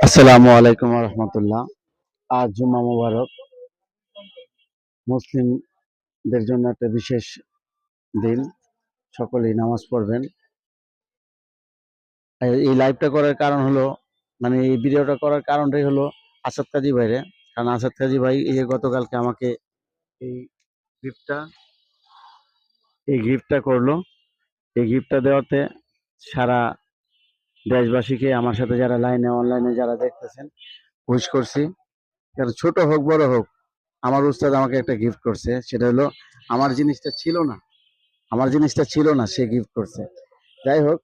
আসসালামু আলাইকুম রহমতুল্লাহ। আজ জুম্মা মুবারক। মুসলিমদের জন্য একটা বিশেষ দিন। সকলেই নামাজ পড়বেন। এই লাইভটা করার কারণ হলো, মানে এই ভিডিওটা করার কারণটাই হলো আসাদ কাজী ভাইরে। কারণ আসাদ কাজী ভাই এই যে গতকালকে আমাকে এই গিফটটা করলো। এই গিফটটা দেওয়াতে সারা দেশবাসীকে, আমার সাথে যারা অনলাইনে যারা দেখতেছেন, উইশ করছি। কারণ ছোট হোক বড় হোক, আমার উস্তাদ আমাকে একটা গিফট করছে। সেটা হলো আমার জিনিসটা ছিল না, সে গিফট করছে। যাই হোক,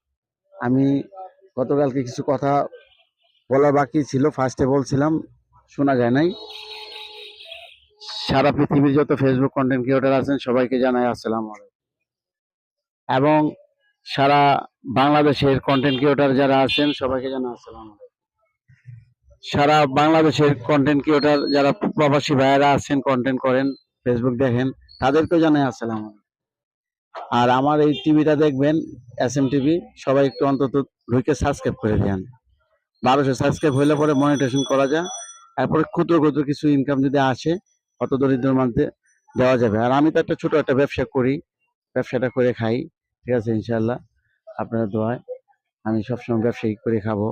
আমি গতকালকে কিছু কথা বলা বাকি ছিল, ফার্স্টে বলছিলাম, শোনা যায় নাই। সারা পৃথিবীর যত ফেসবুক কন্টেন্ট ক্রিয়েটর আছেন সবাইকে জানাই আসসালামু আলাইকুম। এবং সারা বাংলাদেশের কন্টেন্ট ক্রিয়েটর যারা আছেন সবাইকে জানাই আসসালামু আলাইকুম। সারা বাংলাদেশের কন্টেন্ট ক্রিয়েটর যারা প্রবাসী ভাইয়েরা আছেন, কন্টেন্ট করেন, ফেসবুক দেখেন, তাদেরকেও জানাই আসসালামু আলাইকুম। আর আমার এই টিভিটা দেখবেন, SM টিভি, সবাই একটু অন্তত ঢুকে সাবস্ক্রাইব করে দেন। 1200 সাবস্ক্রাইব হইলে পরে মনিটাইজেশন করা যায়। তারপরে ক্ষুদ্র ক্ষুদ্র কিছু ইনকাম যদি আসে, অত দরিদ্রের মধ্যে দেওয়া যাবে। আর আমি তো একটা ছোট একটা ব্যবসা করি, ব্যবসাটা করে খাই। ঠিক আছে, ইনশাল্লাহ আপনার দোয়ায় আমি সবসময় ব্যবসায়ী করে খাবো।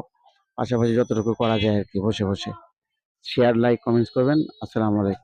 পাশাপাশি যতটুকু করা যায় আর কি, বসে বসে। শেয়ার, লাইক, কমেন্টস করবেন। আসসালামু আলাইকুম।